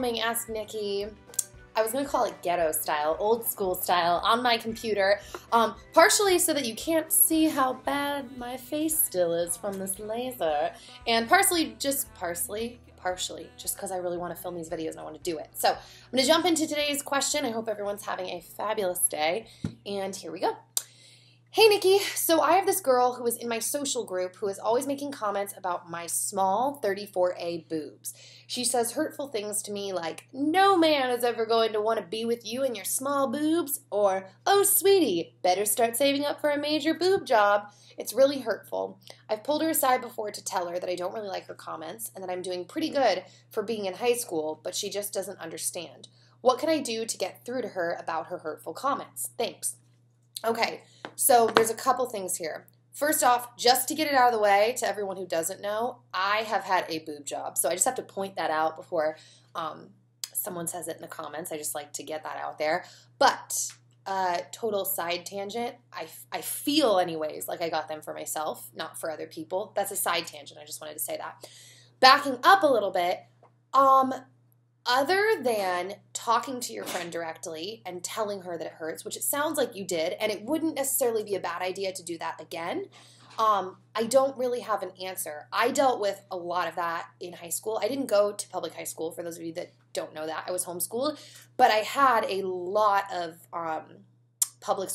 filming Ask Nikki. I was going to call it ghetto style, old school style, on my computer, partially so that you can't see how bad my face still is from this laser, and partially just because I really want to film these videos and I want to do it. So I'm going to jump into today's question. I hope everyone's having a fabulous day, and here we go. Hey Nikki, so I have this girl who is in my social group who is always making comments about my small 34A boobs. She says hurtful things to me like, no man is ever going to want to be with you and your small boobs, or, oh sweetie, better start saving up for a major boob job. It's really hurtful. I've pulled her aside before to tell her that I don't really like her comments and that I'm doing pretty good for being in high school, but she just doesn't understand. What can I do to get through to her about her hurtful comments? Thanks. Okay, so there's a couple things here. First off, just to get it out of the way to everyone who doesn't know, I have had a boob job. So I just have to point that out before someone says it in the comments. I just like to get that out there. But total side tangent, I feel anyways like I got them for myself, not for other people. That's a side tangent. I just wanted to say that. Backing up a little bit, other than talking to your friend directly and telling her that it hurts, which it sounds like you did, and it wouldn't necessarily be a bad idea to do that again, I don't really have an answer. I dealt with a lot of that in high school. I didn't go to public high school, for those of you that don't know that. I was homeschooled, but I had a lot of public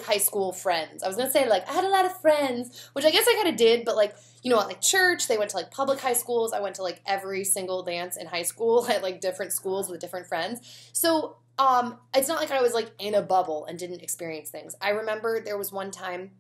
high school friends. I was going to say, like, I had a lot of friends, which I guess I kind of did, but, like, you know, at, like, church, they went to, like, public high schools. I went to, like, every single dance in high school at, like, different schools with different friends. So, it's not like I was, like, in a bubble and didn't experience things. I remember there was one time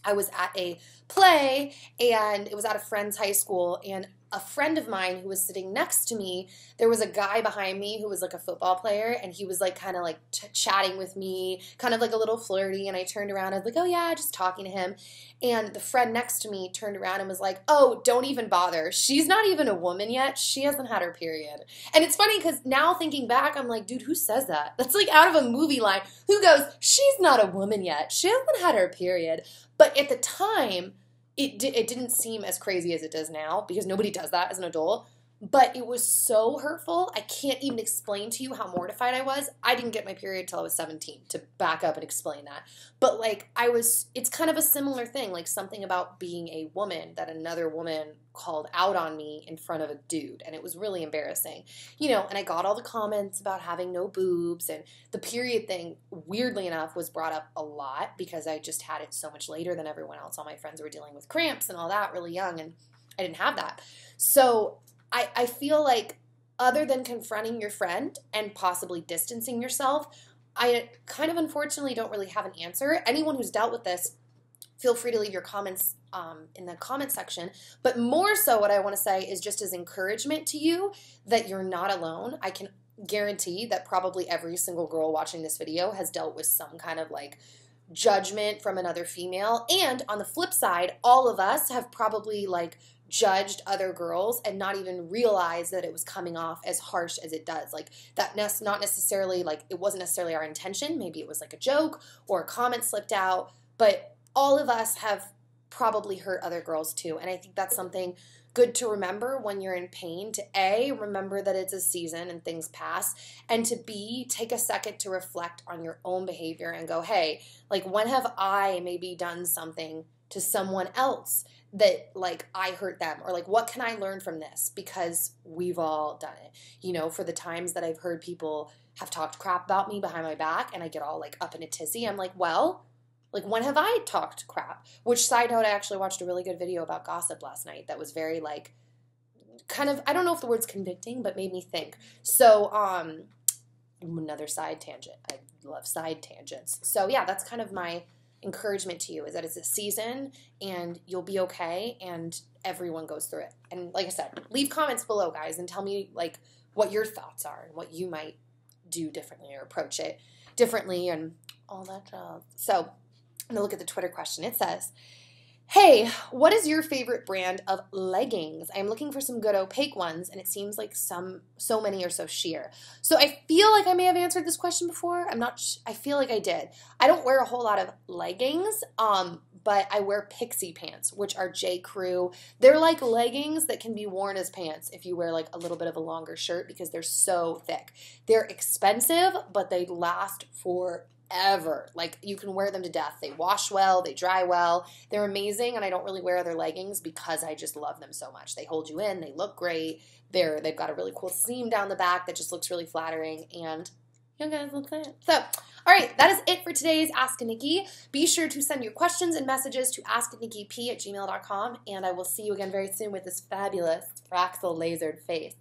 I was at a play, and it was at a friend's high school, and a friend of mine who was sitting next to me, there was a guy behind me who was like a football player, and he was like kind of like chatting with me, kind of like a little flirty, and I turned around, I was like, oh yeah, just talking to him, and the friend next to me turned around and was like, oh, don't even bother. She's not even a woman yet. She hasn't had her period. And it's funny because now thinking back, I'm like, dude, who says that? That's like out of a movie line. Who goes, she's not a woman yet. She hasn't had her period. But at the time, it didn't seem as crazy as it does now because nobody does that as an adult. But it was so hurtful. I can't even explain to you how mortified I was. I didn't get my period till I was 17, to back up and explain that. But like it's kind of a similar thing, like something about being a woman that another woman called out on me in front of a dude. And it was really embarrassing. You know, and I got all the comments about having no boobs, and the period thing, weirdly enough, was brought up a lot because I just had it so much later than everyone else. All my friends were dealing with cramps and all that really young, and I didn't have that. So I feel like other than confronting your friend and possibly distancing yourself, I kind of unfortunately don't really have an answer. Anyone who's dealt with this, feel free to leave your comments in the comment section. But more so what I want to say is just as encouragement to you that you're not alone. I can guarantee that probably every single girl watching this video has dealt with some kind of like judgment from another female. And on the flip side, all of us have probably like judged other girls and not even realized that it was coming off as harsh as it does. Like that's not necessarily like, it wasn't necessarily our intention. Maybe it was like a joke or a comment slipped out, but all of us have probably hurt other girls too. And I think that's something good to remember when you're in pain, to A, remember that it's a season and things pass, and to B, take a second to reflect on your own behavior and go, hey, like when have I maybe done something to someone else that like I hurt them, or like what can I learn from this, because we've all done it. You know, for the times that I've heard people have talked crap about me behind my back and I get all like up in a tizzy, I'm like, well, like when have I talked crap? Which, side note, I actually watched a really good video about gossip last night that was very like kind of, I don't know if the word's convicting, but made me think. So another side tangent. I love side tangents. So yeah, that's kind of my encouragement to you, is that it's a season and you'll be okay, and everyone goes through it. And like I said, leave comments below, guys, and tell me like what your thoughts are and what you might do differently or approach it differently and all that jazz. So I'm going to look at the Twitter question. It says, Hey, what is your favorite brand of leggings? I'm looking for some good opaque ones, and it seems like so many are so sheer. So I feel like I may have answered this question before. I feel like I did. I don't wear a whole lot of leggings, but I wear pixie pants, which are J. Crew. They're like leggings that can be worn as pants if you wear like a little bit of a longer shirt because they're so thick. They're expensive, but they last for ever. Like, you can wear them to death. They wash well, they dry well. They're amazing, and I don't really wear other leggings because I just love them so much. They hold you in, they look great. They've got a really cool seam down the back that just looks really flattering, and you guys look it. So, all right, that is it for today's Ask a Nikki. Be sure to send your questions and messages to asknikkip@gmail.com, and I will see you again very soon with this fabulous Fraxel lasered face.